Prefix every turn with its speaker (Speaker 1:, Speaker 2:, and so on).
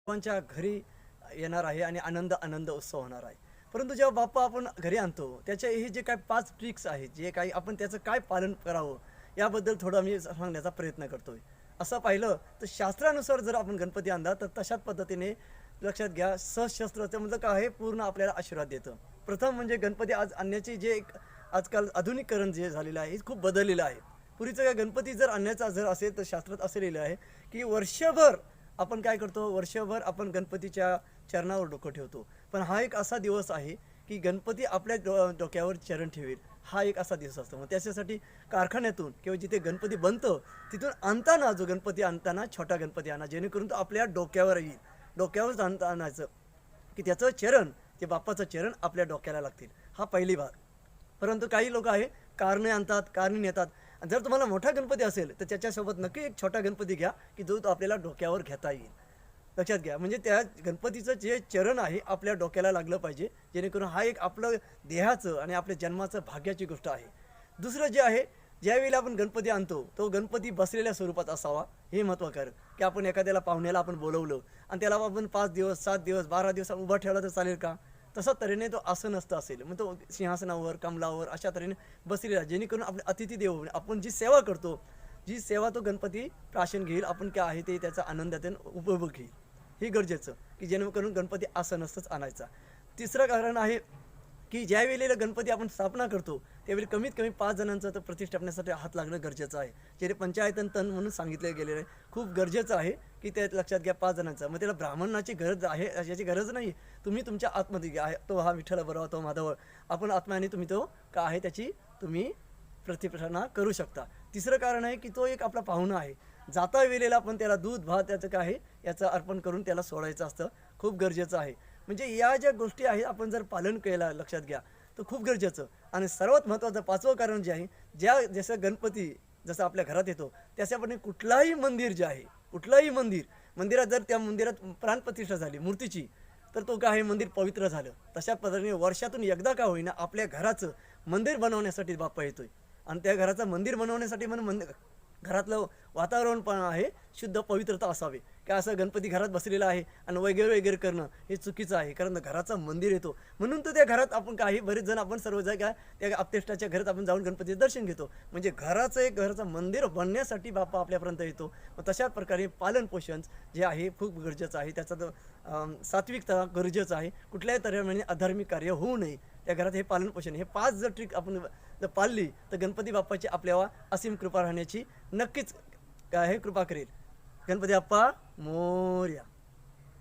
Speaker 1: सर्वांच्या घरी येणार आहे आणि आनंद आनंद उत्सव होणार आहे. परंतु जेव्हा बाप्पा आपण घरी आणतो, त्याचे हे जे काही 5 ट्रिक्स आहेत, जे काही आपण त्याचं काय पालन करावं, याबद्दल थोडं मी सांगण्याचा प्रयत्न करतोय. असं पाहिलं तर शास्त्रानुसार जर आपण गणपती आणला, तर तशाच पद्धतीने लक्षात घ्या, सशस्त्राचं म्हणजे काय आहे, पूर्ण आपल्याला आशीर्वाद देतं. प्रथम म्हणजे गणपती आज आणण्याची जे एक आजकाल आधुनिकीकरण जे झालेलं आहे, हे खूप बदललेलं आहे. पूर्वीचं काय, गणपती जर आणण्याचा जर असेल, तर शास्त्रात असं लिहिलं आहे, की वर्षभर आपण काय करतो, वर्षभर आपण गणपतीच्या चरणावर डोकं ठेवतो. पण हा एक असा दिवस आहे, की गणपती आपल्या डोक्यावर चरण ठेवेल, हा एक असा दिवस असतो. मग त्याच्यासाठी कारखान्यातून किंवा जिथे गणपती बनतं, तिथून आणताना जो गणपती आणताना छोटा गणपती आणा, जेणेकरून तो आपल्या डोक्यावर येईल. डोक्यावरच आणायचं, की त्याचं चरण, ते बाप्पाचं चरण आपल्या डोक्याला लागतील. हा पहिली भाग. परंतु काही लोक आहे, कारणे आणतात, कारणे नेतात. आणि जर तुम्हाला मोठा गणपती असेल, तर त्याच्यासोबत नक्की एक छोटा गणपती घ्या, की जो तो आपल्याला डोक्यावर घेता येईल. लक्षात घ्या, म्हणजे त्या गणपतीचं जे चरण आहे आपल्या डोक्याला लागलं पाहिजे, जेणेकरून हा एक आपलं देहाचं आणि आपल्या जन्माचं भाग्याची गोष्ट आहे. दुसरं जे आहे, ज्यावेळेला आपण गणपती आणतो, तो गणपती बसलेल्या स्वरूपात असावा, हे महत्त्वाचं. की आपण एखाद्याला पाहुण्याला आपण बोलवलं आणि त्याला आपण 5 दिवस, 7 दिवस, 12 दिवस उभा ठेवला तर चालेल का? तसा तऱ्हेने तो आसनस्थ असेल, मग तो सिंहासनावर, कमलावर अशा तऱ्हेने बसलेला, जेणेकरून आपले अतिथी देवो आपण जी सेवा करतो, जी सेवा तो गणपती प्राशन घेईल, आपण काय आहे ते त्याचा आनंदातून उपभोग घेईल. हे गरजेचं, की जेणेकरून गणपती आसनस्थच आणायचा. तिसरं कारण आहे, की ज्या वेळेला गणपती आपण स्थापना करतो, त्यावेळी कमीत कमी 5 जणांचा तर प्रतिष्ठापनेसाठी हात लागणं गरजेचं आहे. जे पंचायतन तन म्हणून सांगितलं गेलेलं आहे. खूप गरजेचं आहे, की ते लक्षात घ्या, 5 जणांचा. मग त्याला ब्राह्मणाची गरज आहे याची गरज नाही. तुम्ही तुमच्या आतमध्ये घ्या, तो हा विठ्ठल बरोबर, तो माधव, आपण आत्म्याने तुम्ही तो काय आहे त्याची तुम्ही प्रतिष्ठापना करू शकता. तिसरं कारण आहे, की तो एक आपला पाहुणा आहे. जाता वेळेला आपण त्याला दूध, भात त्याचं काय आहे याचं अर्पण करून त्याला सोडायचं असतं. खूप गरजेचं आहे. म्हणजे या ज्या गोष्टी आहेत, आपण जर पालन केलं, लक्षात घ्या, तर खूप गरजेचं. आणि सर्वात महत्त्वाचं 5वं कारण जे आहे, जसं गणपती जसं आपल्या घरात येतो, त्याच्यापणे कुठलाही मंदिर जे आहे, कुठलंही मंदिरात जर त्या मंदिरात प्राणप्रतिष्ठा झाली मूर्तीची, तर तो काय आहे, मंदिर पवित्र झालं. तशा पद्धतीने वर्षातून एकदा का होईना आपल्या घराचं मंदिर बनवण्यासाठी बाप्पा येतोय. आणि त्या घराचं मंदिर बनवण्यासाठी म्हणून घरातलं वातावरण पण आहे शुद्ध, पवित्रता असावी. काय असं गणपती घरात बसलेला आहे आणि वगैरे वगैरे करणं हे चुकीचं आहे, कारण घराचं मंदिर येतो म्हणून तर त्या घरात आपण काही बरेच जण आपण सर्वजण काय त्या आपतेष्टाच्या घरात आपण जाऊन गणपतीचं दर्शन घेतो. म्हणजे घराचं मंदिर बनण्यासाठी बाप्पा आपल्यापर्यंत येतो. मग तशाच प्रकारे पालनपोषण जे आहे खूप गरजेचं आहे. त्याचा तो सात्विकता गरजेचं आहे. कुठल्याही तऱ्हेने अधार्मिक कार्य होऊ नये त्या घरात, हे पालनपोषण, हे 5 जर ट्रिक आपण जर पाळली, तर गणपती बाप्पाची आपल्यावर असीम कृपा राहण्याची नक्कीच काय आहे, कृपा करेल. गणपती बाप्पा मोरया.